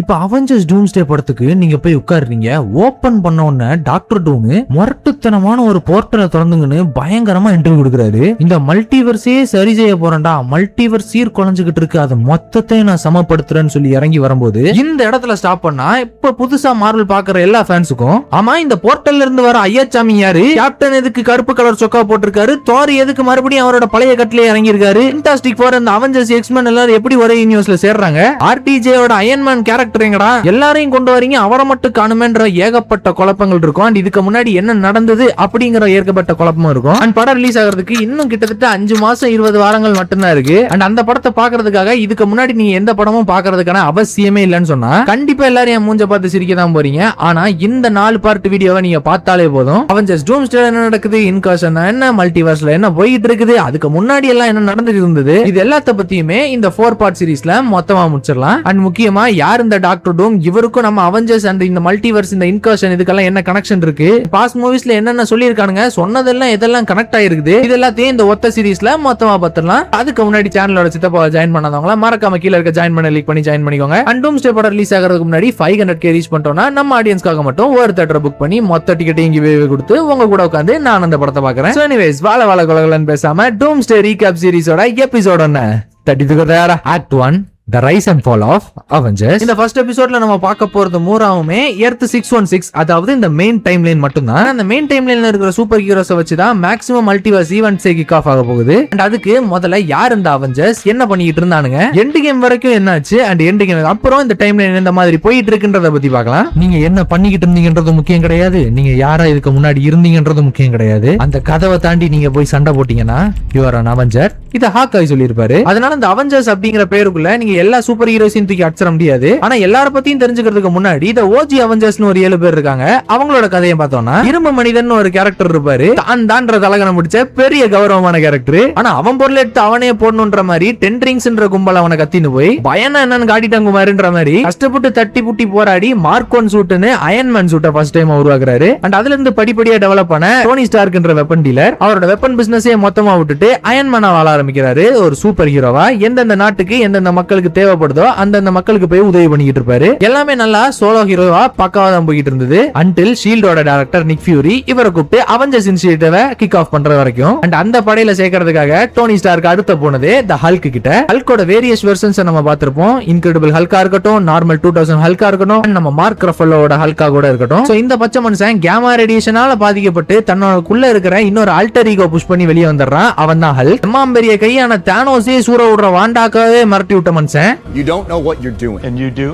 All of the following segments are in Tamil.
இப்ப அவெஞ்சர்ஸ் டூம்ஸ்டே படத்துக்கு நீங்க போய் உட்காருறீங்க. ஓபன் பண்ண உடனே டாக்டர் டூம் முரட்டுத்தனமான ஒரு போர்ட்டலை திறந்துங்கன்னு பயங்கரமா இன்டர்வியூ கொடுக்குறாரு. இந்த மல்டிவர்ஸே சரி செய்ய போறேன்டா, மல்டிவர்ஸ் சீர் குலைஞ்சுகிட்டு இருக்கு, அதை மொத்தத்தை நான் சமப்படுத்துறேன்னு சொல்லி இறங்கி வரும்போது இந்த இடத்துல ஸ்டாப் பண்ணா இப்ப புதுசா மார்வல் பாக்குற எல்லா ஃபேன்ஸுக்கும், ஆமா இந்த போர்ட்டல்ல இருந்து வர ஐயாச்சாமி யாரு, கேப்டன் எதுக்கு கருப்பு கலர் சொக்கா போட்டிருக்காரு, தோர் எதுக்கு மறுபடியும் அவரோட பழைய கட்டிலே இறங்கி இருக்காரு, ஃபேண்டாஸ்டிக் ஃபோர் அந்த அவெஞ்சர்ஸ் எக்ஸ்மென் எல்லாரும் எப்படி ஒரே யூனிவர்ஸ்ல சேர்றாங்க, ஆர்டிஜேயோட அயன்மேன் கேரக்டர் எங்கடா, எல்லாரையும் கொண்டு வரீங்க அவரை மட்டும் காணுமேன்ற ஏகப்பட்ட குழப்பங்கள் இருக்கும். அண்ட் இதுக்கு முன்னாடி என்ன நடந்தது அப்படிங்கிற ஏகப்பட்ட குழப்பமும் இருக்கும். அண்ட் படம் ரிலீஸ் ஆகிறதுக்கு இன்னும் கிட்டத்தட்ட 5 மாசம் 20 வாரங்கள் மட்டும்தான் இருக்கு. அண்ட் அந்த படத்தை பாக்குறதுக்காக இதுக்கு முன்னாடி நீங்க எந்த படமும் பாக்குறதுக்கான அவசியமே இல்லைன்னு சொன்னா கண்டிப்பா எல்லாரும் என் மூஞ்ச பார்த்து சிரிக்க தான் போறீங்க. ஆனா இந்த 4 பார்ட் வீடியோவை நீங்க பார்த்தாலே போதும், அவெஞ்சர்ஸ் டூம்ஸ்டே என்ன நடக்குது, இன்காஷன் என்ன, மல்டிவர்ஸ்ல என்ன போயிட்டு இருக்குது, அதுக்கு முன்னாடி எல்லாம் என்ன நடந்துட்டு இருந்தது, இது எல்லாத்த பத்தியுமே இந்த 4 பார்ட் சீரிஸ்ல மொத்தமா முடிச்சிடலாம். அண்ட் முக்கியமா யார் இந்த டாக்டர் டூம், இவருக்கும் நம்ம அவெஞ்சர்ஸ் அண்ட் இந்த மல்டிவர்ஸ் இந்த இன்கர்ஷன் இதுக்கெல்லாம் என்ன கனெக்ஷன் இருக்கு, பாஸ்ட் மூவிஸ்ல என்னென்ன சொல்லியிருக்கானுங்க, சொன்னதெல்லாம் இதெல்லாம் கனெக்ட் ஆயிருக்குது, இது எல்லாத்தையும் இந்த ஒத்த சீரிஸ்ல மொத்தமா பார்த்துடலாம். அதுக்கு முன்னாடி சேனலோட சித்தப்பாவை ஜாயின் பண்ணாதவங்களா மறக்காம கீழ இருக்க ஜாயின் பண்ண லிங்க் பண்ணி ஜாயின் பண்ணிக்கோங்க. அண்ட் டூம்ஸ்டே படம் ரிலீஸ் ஆகிறதுக்கு முன்னாடி 500K ரீச் பண்ணிட்டோம்னா நம்ம ஆடியன்ஸ்க்காக மட்டும் ஒரு தியேட்டர் புக் பண்ணி மொத்த டிக்கெட்டையும் கிவ்வே கொடுத்து உங்க கூட உட்காந்து நான் அந்த படத்தை பார்க்கறேன். சோ எனிவேஸ் வாழ வாழ கொலகலன்னு பேசாம டூம்ஸ்டே ரீகேப் சீரிஸோட எபிசோட் 1 தட்டிட்டு தயாரா act 1 The Rise and Fall of Avengers. இந்த ஃபர்ஸ்ட் எபிசோட்ல நம்ம பார்க்க போறது மூராவுமே எர்த் 616, அதாவது இந்த மெயின் டைம் லைன் மட்டும் தான். அந்த மெயின் டைம் லைன்ல இருக்கிற சூப்பர் ஹீரோஸை வச்சு தான் மேக்ஸிமம் மல்டிவர்ஸ் ஈவென்ட்ஸே கிக் ஆஃப் ஆக போகுது. அண்ட் அதுக்கு முதல்ல யார் இந்த அவெஞ்சர்ஸ், என்ன பண்ணிட்டு இருந்தானுங்க, எண்ட் கேம் வரைக்கும் என்னாச்சு, அண்ட் எண்ட் கேம் அப்புறம் இந்த டைம் லைன் இந்த மாதிரி போயிட்டு இருக்குன்றத பத்தி பார்க்கலாம். நீங்க என்ன பண்ணிக்கிட்டு இருந்தீங்கன்றது முக்கியம் கிடையாது, நீங்க யாரா இதுக்கு முன்னாடி இருந்தீங்கன்றது முக்கியம் கிடையாது. அந்த கதவை தாண்டி நீங்க போய் சண்டை போட்டீங்கன்னா யூ ஆர் an Avenger. இத ஹாக்காய் சொல்லியிருப்பாரு. அதனால இந்த அவெஞ்சர்ஸ் அப்படிங்கிற பேருக்குள்ள நீங்க எல்லா சூப்பர் ஹீரோஸையும் தூக்கி அடிச்சிட முடியாது. ஆனா எல்லார பத்தியும் தெரிஞ்சுக்கிறதுக்கு முன்னாடி இந்த ஓஜி அவெஞ்சர்ஸ்னு ஒரு 7 பேர் இருக்காங்க. அவங்களோட கதையை பார்த்தோம்னா இரும்பு மனிதன் ஒரு கேரக்டர் இருப்பாரு, தான்ற தலகனை முடிச்ச பெரிய கௌரவமான கேரக்டர். ஆனா அவன் பொருள் எடுத்து அவனே போடணுன்ற மாதிரி 10 ரிங்ஸ்ன்ற கும்பல் அவனை கத்தின்னு போய் பயனா என்னன்னு காட்டிட்டாங்க குமாருன்ற மாதிரி கஷ்டப்பட்டு தட்டி புட்டி போராடி மார்க்கோன் சூட்னு அயன்மேன் சூட்டை ஃபர்ஸ்ட் டைம் உருவாக்குறாரு. அண்ட் அதுல இருந்து படிப்படியா டெவலப் பண்ண டோனி ஸ்டார்க்ன்ற வெப்பன் டீலர் அவரோட வெப்பன் பிசினஸே மொத்தமா விட்டுட்டு அயன்மேனா வாழ ஆரம்பிக்கிறாரு. ஒரு சூப்பர் ஹீரோவா எந்தெந்த நாட்டுக்கு எந்தெந்த மக்களுக்கு தேவைப்படுதோ அந்தந்த மக்களுக்கு போய் உதவி பண்ணிட்டு இருப்பாரு. எல்லாமே நல்லா சோலோ ஹீரோவா பக்காவா தான் போயிட்டு இருந்தது. அன்டில் ஷீல்டோட டைரக்டர் நிக் ஃபியூரி இவரை கூப்பிட்டு அவெஞ்சர்ஸ் இனிஷியேட்டிவை கிக் ஆஃப் பண்ற வரைக்கும். அண்ட் அந்த படையில சேர்க்கறதுக்காக டோனி ஸ்டார்க் அடுத்த போனது த ஹல்க் கிட்ட. ஹல்கோட வேரியஸ் வெர்ஷன்ஸ் நம்ம பார்த்திருப்போம். இன்கிரெடிபிள் ஹல்கா இருக்கட்டும், நார்மல் 2000 ஹல்கா இருக்கட்டும், நம்ம மார்க் ரஃபலோட ஹல்கா கூட இருக்கட்டும். சோ இந்த பச்சை மனுஷன் கேமா ரேடியேஷனால பாதிக்கப்பட்டு தன்னோட இருக்கிற இன்னொரு ஆல்டர் ஈகோ புஷ் பண்ணி வெளியே வந்துடுறான். அவன் தான் ஹல்க். எம்மாம் பெரிய கையான தானோஸே சூற விடுற வாண்டாக்காவே மிரட்டி விட்ட மனுஷன். You don't know what you're doing. And you do?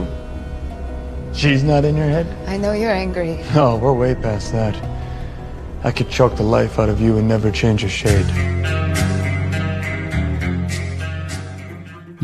She's not in your head? I know you're angry. No, we're way past that. I could choke the life out of you and never change a shade.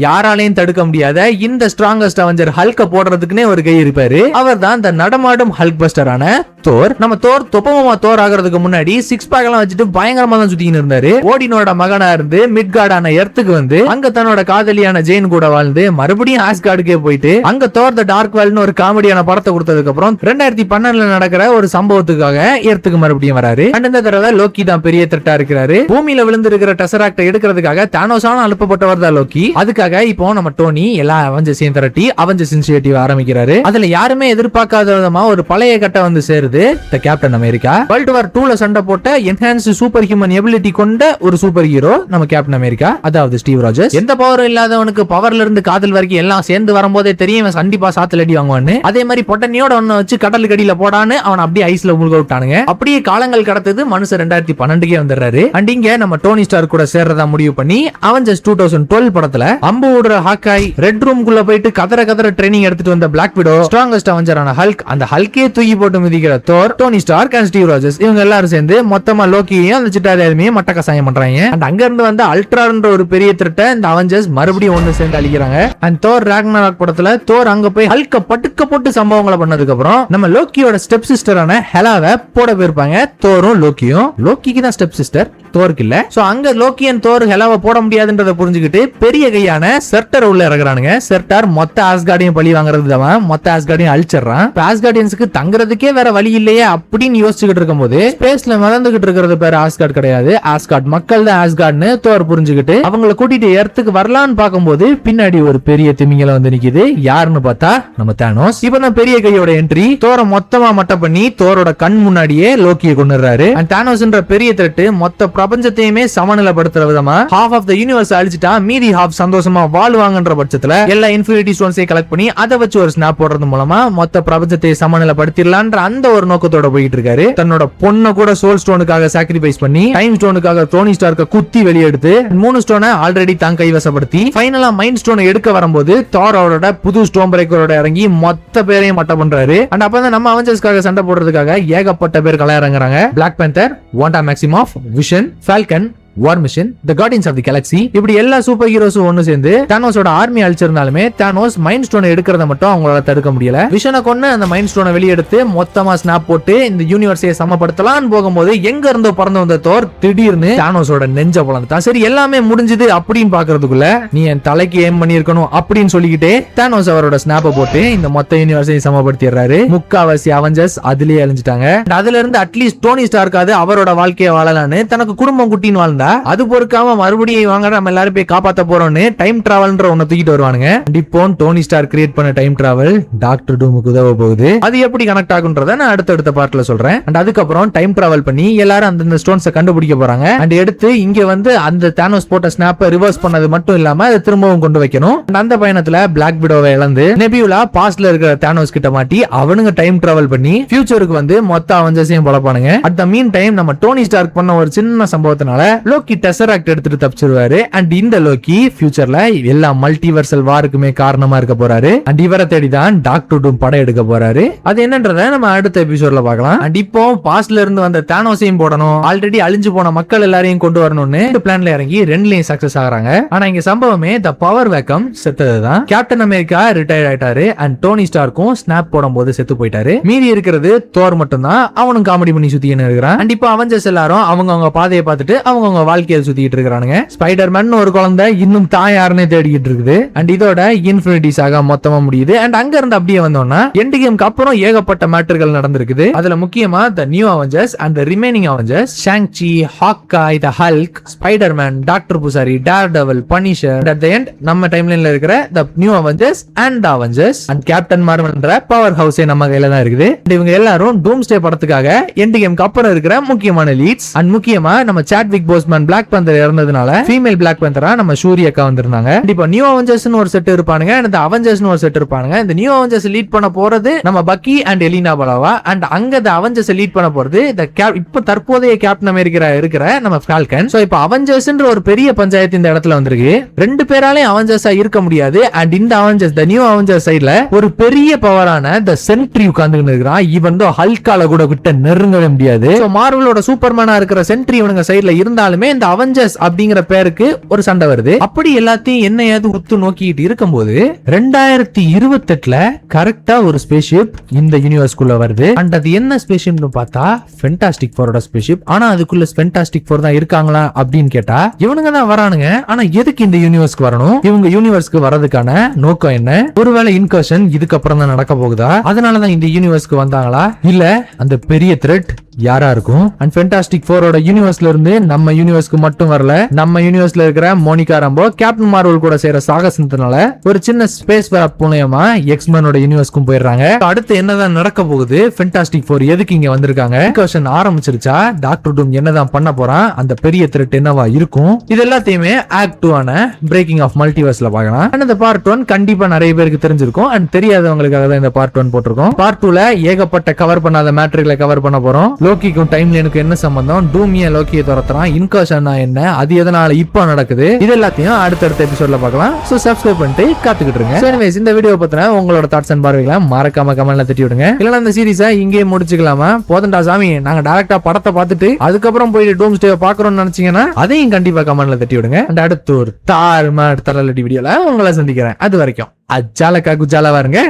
யாராலையும் தடுக்க முடியாத இந்த ஸ்ட்ராங்கஸ்ட் அவெஞ்சர் ஹல்க போடுறதுக்குனே ஒரு கை இருப்பாரு. அவர் தான் இந்த நடமாடும் ஹல்க் பஸ்டரான தோர். நம்ம தோர் தொப்பமா தோர் ஆகிறதுக்கு முன்னாடி 6 பேக் எல்லாம் வச்சுட்டு பயங்கரமா தான் சுத்தின்னு இருந்தாரு. ஓடினோட மகனா இருந்து மிட்கார்டான எர்த்துக்கு வந்து அங்க தன்னோட காதலியான ஜெயின் கூட வாழ்ந்து மறுபடியும் ஆஸ்கார்டுக்கே போயிட்டு அங்க தோர் த டார்க் வேல்னு ஒரு காமெடியான படத்தை கொடுத்ததுக்கு அப்புறம் 2012 நடக்கிற ஒரு சம்பவத்துக்காக எர்த்துக்கு மறுபடியும் வராரு. அண்ட் இந்த தடவை லோக்கி தான் பெரிய த்ரெட்டா இருக்கிறாரு. பூமியில விழுந்து இருக்கிற டெசராக்டை எடுக்கிறதுக்காக தானோஸான அனுப்பப்பட்டவர் தான் லோக்கி. அதுக்காக இப்போ நம்ம டோனி எல்லா அவெஞ்சர்ஸையும் திரட்டி அவெஞ்சர்ஸ் இனிஷியேட்டிவ் ஆரம்பிக்கிறாரு. அதுல யாருமே எதிர்பார்க்காத விதமா ஒரு பழைய கட்ட வந்து சேருது. The Captain America World War 2ல சண்டை போட்ட என்ஹான்ஸ்டு சூப்பர் ஹியூமன் எபிலிட்டி கொண்ட ஒரு சூப்பர் ஹீரோ நம்ம கேப்டன் அமெரிக்கா, அதாவது ஸ்டீவ் ராஜர்ஸ். எந்த பவரும் இல்லாதவனுக்கு பவர்ல இருந்து காதல் வரைக்கும் எல்லாம் சேர்ந்து வரும்போதே தெரியும் கண்டிப்பா சாத்துல அடி வாங்குவான்னு. அதே மாதிரி பொட்டனியோட ஒண்ணு வச்சு கடலுக்கு அடியில போடான்னு அவன் அப்படியே ஐஸ்ல மூழ்க விட்டானுங்க. அப்படியே காலங்கள் கடத்தது மனுஷன் 2012க்கே வந்துடுறாரு. அண்ட் இங்க நம்ம டோனி ஸ்டார் கூட சேர்றதா முடிவு பண்ணி அவெஞ்சர்ஸ் 2012 படத்துல அம்பு விடுற ஹாக்காய், ரெட் ரூம் குள்ள போயிட்டு கதற ட்ரைனிங் எடுத்துட்டு வந்த பிளாக் விடோ, ஸ்ட்ராங்கஸ்ட் அவெஞ்சரான ஹல்க், அந்த ஹல்கே தூக்கி போட்டு மிதிக்கிற Thor, Tony Stark and Steve Rogers இவங்க எல்லாரும் சேர்ந்து மொத்தமா லோக்கியையும் அந்த சிட்டாரியுமே மட்ட கசாயம் பண்றாங்க. அண்ட் அங்க இருந்து வந்த அல்ட்ரான்ற ஒரு பெரிய த்ரெட்டை இந்த அவெஞ்சர்ஸ் மறுபடியும் ஒன்னு சேர்ந்து அழிக்கிறாங்க. அண்ட் தோர் ராக்னராக் படத்துல தோர் அங்க போய் ஹல்க பட்டுக்க போட்டு சம்பவங்களை பண்ணதுக்கு அப்புறம் நம்ம லோக்கியோட ஸ்டெப் சிஸ்டரான ஹெலாவை போட போயிருப்பாங்க. தோரும் லோக்கியும். லோக்கிக்கு தான் ஸ்டெப் சிஸ்டர், தோருக்கு இல்ல. சோ அங்க லோக்கி அண்ட் தோர் ஹெலாவை போட முடியாதுன்றத புரிஞ்சுக்கிட்டு பெரிய கையான செர்டர் உள்ள இறங்குறானுங்க. செர்டார் மொத்த ஆஸ்கார்டையும் பழி வாங்குறது தான், மொத்த ஆஸ்கார்டையும் அழிச்சிடறான். ஆஸ்கார்டியன்ஸ்க்கு தங்குறதுக்கே வேற வழி இல்லையே அப்படின்னு யோசிச்சுக்கிட்டு இருக்கும்போது ஸ்பேஸ்ல மிதந்துகிட்டு இருக்கிறது பேர் ஆஸ்கார்ட் கிடையாது, ஆஸ்கார்ட் மக்கள் தான் ஆஸ்கார்ட்னு தோர் புரிஞ்சுக்கிட்டு அவங்களை கூட்டிட்டு எர்த்துக்கு வரலான்னு பார்க்கும்போது பின்னாடி ஒரு பெரிய திமிங்கலம் வந்து நிக்குது. யாருன்னு பார்த்தா நம்ம தானோஸ். இப்பதான் பெரிய கையோட என்ட்ரி. தோரை மொத்தமா மட்ட பண்ணி தோரோட கண் முன்னாடியே லோக்கியை கொண்டுறாரு. தானோஸ்ன்ற பெரிய த்ரெட் மொத்த பிரபஞ்சத்தையுமே சமநிலைப்படுத்துற விதமா ஹாஃப் ஆஃப் த யூனிவர்ஸ் அழிச்சிட்டா மீதி ஹாஃப் சந்தோஷமா வாழ்வாங்கன்ற பட்சத்துல எல்லா இன்ஃபினிட்டி ஸ்டோன்ஸை கலெக்ட் பண்ணி அதை வச்சு ஒரு ஸ்னாப் போடுறது மூலமா மொத்த பிரபஞ்சத்தை சமநிலைப்படுத்திடலான்ற அந்த ஒரு நோக்கத்தோட போயிட்டு இருக்காரு. தன்னோட பொண்ணை கூட சோல் ஸ்டோனுக்காக சாக்ரிஃபைஸ் பண்ணி டைம் ஸ்டோனுக்காக டோனி ஸ்டார்க்க குத்தி வெளியெடுத்து 3 ஸ்டோனை ஆல்ரெடி தான் கைவசப்படுத்தி ஃபைனலா மைண்ட் ஸ்டோனை எடுக்க வரும்போது தாரோட புது ஸ்டோன் பிரேக்கரோட இறங்கி மொத்த பேரையும் மட்ட பண்றாரு. அண்ட் அப்பதான் நம்ம அவெஞ்சர்ஸ்க்காக சண்டை போடுறதுக்காக ஏகப்பட்ட பேர் கள இறங்குறாங்க. Black Panther, Wanda Maximoff, Vision, Falcon, War Machine, the Guardians of the Galaxy, இப்படி எல்லா சூப்பர் ஹீரோஸும் ஒன்னு சேர்ந்து தானோஸோட ஆர்மி அழிச்சிருந்தாலுமே தானோஸ் மைண்ட் ஸ்டோனை எடுக்கிறத மட்டும் அவங்களால தடுக்க முடியல. விஷனை கொண்டு அந்த மைண்ட் ஸ்டோனை வெளியெடுத்து மொத்தமா ஸ்னாப் போட்டு இந்த யூனிவர்ஸை சமப்படுத்தலாம்னு போகும்போது எங்க இருந்தோ பறந்து வந்த தோர் திடீர்னு தானோஸோட நெஞ்ச பொளந்துட்டான். சரி எல்லாமே முடிஞ்சது அப்படின்னு பாக்குறதுக்குள்ள நீ என் தலைக்கு ஏம் பண்ணிருக்கணும் அப்படின்னு சொல்லிக்கிட்டே தானோஸ் அவரோட ஸ்னாப்பை போட்டு இந்த மொத்த யூனிவர்ஸையும் சமப்படுத்திடுறாரு. முக்காவாசி அவெஞ்சர்ஸ் அதுலயே அழிஞ்சிட்டாங்க. அதுல இருந்து அட்லீஸ்ட் டோனி ஸ்டார்க்காவது அவரோட வாழ்க்கையை வாழலான்னு தனக்கு குடும்பம் குட்டின்னு வாழ்ந்தா அது பொறுக்காம மறுபடியும் வாங்க நம்ம எல்லாரும் போய் காப்பாத்த போறோம்னு டைம் டிராவல்ன்ற ஒண்ணு தூக்கிட்டு வருவானுங்க. இப்போ டோனி ஸ்டார் கிரியேட் பண்ண டைம் டிராவல் டாக்டர் டூமுக்கு உதவ போகுது. அது எப்படி கனெக்ட் ஆகுன்றத நான் அடுத்த பார்ட்ல சொல்றேன். அண்ட் அதுக்கப்புறம் டைம் டிராவல் பண்ணி எல்லாரும் அந்த ஸ்டோன்ஸை கண்டுபிடிக்க போறாங்க. அண்ட் எடுத்து இங்க வந்து அந்த தானோஸ் போட்ட ஸ்னாப்பை ரிவர்ஸ் பண்ணது மட்டும் இல்லாம அதை திரும்பவும் கொண்டு வைக்கணும். அந்த பயணத்துல பிளாக் விடோவை இழந்து நெபியூலா பாஸ்ட்ல இருக்கிற தானோஸ் கிட்ட மாட்டி அவனுங்க டைம் டிராவல் பண்ணி ஃபியூச்சருக்கு வந்து மொத்த அவெஞ்சர்ஸையும் பலப்பானுங்க. அட் த மீன் டைம் நம்ம டோனி ஸ்டார்க் பண்ண ஒரு சின்ன சம்பவத்தினால லோக்கி டெசராக்ட் எடுத்துட்டு தப்பிச்சிருவாரு. அண்ட் இந்த லோக்கி ஃபியூச்சர்ல எல்லா மல்டிவர்சல் வாருக்குமே காரணமா இருக்க போறாரு. அண்ட் இவரை தேடி தான் டாக்டர் டூம் படம் எடுக்க போறாரு. அது என்னன்றத நம்ம அடுத்த எபிசோட்ல பார்க்கலாம். அண்ட் இப்போ பாஸ்ட்ல இருந்து வந்த தானோஸையும் போடணும், ஆல்ரெடி அழிஞ்சு போன மக்கள் எல்லாரையும் கொண்டு வரணும்னு பிளான்ல இறங்கி ரெண்டுலயும் சக்சஸ் ஆகுறாங்க. ஆனா இங்க சம்பவமே த பவர் வேக்கம் செத்ததுதான். கேப்டன் அமெரிக்கா ரிட்டையர் ஆயிட்டாரு. அண்ட் டோனி ஸ்டார்க்கும் ஸ்னாப் போடும் போது செத்து போயிட்டாரு. மீதி இருக்கிறது தோர் மட்டும் தான். அவனும் காமெடி பண்ணி சுத்தின்னு இருக்கிறான். அண்ட் இப்போ அவெஞ்சர்ஸ் எல்லாரும் அவங்க பாதையை பார்த்துட்டு அவங்க வாழ்க்கையை சுத்திட்டு இருக்கானுங்க. ஸ்பைடர்மேன் ஒரு குழந்தை இன்னும் தான் யாருன்னே தேடிக்கிட்டு இருக்குது. அண்ட் இதோட இன்ஃபினிட்டி சாகா மொத்தமா முடியுது. அண்ட் அங்க இருந்து அப்படியே வந்தோம்னா எண்ட் கேம்க்கு அப்புறம் ஏகப்பட்ட மேட்டர்கள் நடந்திருக்குது. அதுல முக்கியமா the new Avengers and the remaining Avengers, Shang-Chi, Hawkeye, the Hulk, Spider-Man, doctor புசாரி, Daredevil, Punisher, at the end நம்ம டைம்லைன்ல இருக்கிற the new Avengers and the Avengers and captain மார்வல்ன்ற பவர் ஹவுஸே நம்ம கையில தான் இருக்குது. இவங்க எல்லாரும் டூம்ஸ்டே படத்துக்காக எண்ட் கேம்க்கு அப்புறம் இருக்கிற முக்கியமான லீட்ஸ். அண்ட் முக்கியமா நம்ம சாட்விக் போஸ்மேன் பிளாக் பேந்தர் இறந்ததுனால ஃபீமேல் பிளாக் பேந்தரா நம்ம சூரி அக்கா வந்திருந்தாங்க. இப்போ நியூ அவெஞ்சர்ஸ்னு ஒரு செட் இருப்பானுங்க, இந்த அவெஞ்சர்ஸ்னு ஒரு செட் இருப்பானுங்க. இந்த நியூ அவெஞ்சர்ஸ் லீட் பண்ண போறது நம்ம பக்கி அண்ட் எலினா பலாவா. அண்ட் அங்க இந்த அவெஞ்சர்ஸ் லீட் பண்ண போறது இப்ப தற்போதைய கேப்டன் அமெரிக்கா இருக்கிற நம்ம ஃபால்கன். சோ இப்போ அவெஞ்சர்ஸ்ன்ற ஒரு பெரிய பஞ்சாயத்து இந்த இடத்துல வந்திருக்கு. ரெண்டு பேராலையும் அவெஞ்சர்ஸா இருக்க முடியாது. அண்ட் இந்த அவெஞ்சர்ஸ் தி நியூ அவெஞ்சர்ஸ் சைடுல ஒரு பெரிய பவரான தி சென்ட்ரி உட்கார்ந்துட்டு இருக்கான். இவன் ஹல்கால கூட விட்ட நெருங்கவே முடியாது. சோ மார்வலோட சூப்பர்மேனா இருக்கிற சென்ட்ரி இவனுங்க சைடுல இருந்தாலுமே இந்த அவெஞ்சர்ஸ் அப்படிங்கிற பேருக்கு ஒரு சண்டை வருது. அப்படி எல்லாத்தையும் என்ன ஏது உத்து நோக்கிட்டு இருக்கும்போது 2028ல கரெக்டா ஒரு ஸ்பேஸ்ஷிப் இந்த யூனிவர்ஸ்குள்ள வருது. அண்ட் அது என்ன ஸ்பேஸ்ஷிப்னு பார்த்தா ஃபென்டாஸ்டிக் ஃபோரோட ஸ்பேஸ்ஷிப். ஆனா அதுக்குள்ள ஃபென்டாஸ்டிக் ஃபோர் தான் இருக்காங்களா அப்படின்னு கேட்டா இவனுங்க தான் வரானுங்க. ஆனா எதுக்கு இந்த யூனிவர்ஸ்க்கு வரணும்? இவங்க யூனிவர்ஸ்க்கு வரதுக்கான நோக்கம் என்ன? ஒருவேளை இன்கர்ஷன் இதுக்கப்புறம் தான் நடக்க போகுதா? அதனாலதான் இந்த யூனிவர்ஸ்க்கு வந்தாங்களா? இல்ல அந்த பெரிய த்ரெட் யாரா இருக்கும்? அண்ட் ஃபென்டாஸ்டிக் ஃபோரோட யூனிவர்ஸ்ல இருந்து நம்ம யூனிவர்ஸ்க்கு மட்டும் வரல, நம்ம யூனிவர்ஸ்ல இருக்கிற மோனிகா ராம்போ கேப்டன் மார்வல் கூட செய்யற சாகசத்தினால ஒரு சின்ன ஸ்பேஸ் வேர் மூலமா எக்ஸ்மேனோட யூனிவர்ஸ்க்கும் போயிடுறாங்க. அடுத்து என்னதான் நடக்க போகுது? ஃபென்டாஸ்டிக் ஃபோர் எதுக்கு இங்க வந்திருக்காங்க? இன்கர்ஷன் ஆரம்பிச்சிருச்சா? டாக்டர் டூம் என்னதான் பண்ண போறான்? அந்த பெரிய த்ரெட் என்னவா இருக்கும்? இது எல்லாத்தையுமே ஆக்ட் 2 ஆன பிரேக்கிங் ஆஃப் மல்டிவர்ஸ்ல பார்க்கலாம். அண்ட் இந்த பார்ட் 1 கண்டிப்பா நிறைய பேருக்கு தெரிஞ்சிருக்கும். அண்ட் தெரியாதவங்களுக்காக தான் இந்த பார்ட் 1 போட்டிருக்கோம். பார்ட் 2ல ஏகப்பட்ட கவர் பண்ணாத மேட்டர்களை கவர் பண்ண போறோம். லோக்கிக்கும் டைம் லைனுக்கு என்ன சம்பந்தம்? டூமியா லோக்கியை துரத்துறான், இன்கர்ஷன் என்ன, அது எதனால இப்ப நடக்குது, இது எல்லாத்தையும் அடுத்தடுத்த எபிசோட்ல பார்க்கலாம். சோ சப்ஸ்கிரைப் பண்ணிட்டு காத்துக்கிட்டு இருங்க. சோ எனிவேஸ் இந்த வீடியோ பத்தின உங்களோட தாட்ஸ் அண்ட் பார்வைகளை மறக்காம கமெண்ட்ல தட்டி விடுங்க. இல்லனா இந்த சீரிஸை இங்கே முடிச்சுக்கலாமா? போதண்டா சாமி, நாங்க டைரக்டா படத்தை பார்த்துட்டு அதுக்கப்புறம் போயிட்டு டூம்ஸ்டே பார்க்கறோம்னு நினைச்சீங்கன்னா அதையும் கண்டிப்பா கமெண்ட்ல தட்டி விடுங்க. அண்ட் அடுத்த ஒரு தாறுமாறு தரலடி வீடியோல உங்களை சந்திக்கிறேன். அது வரைக்கும் அஜாலக்கா குஜாலா வாருங்க.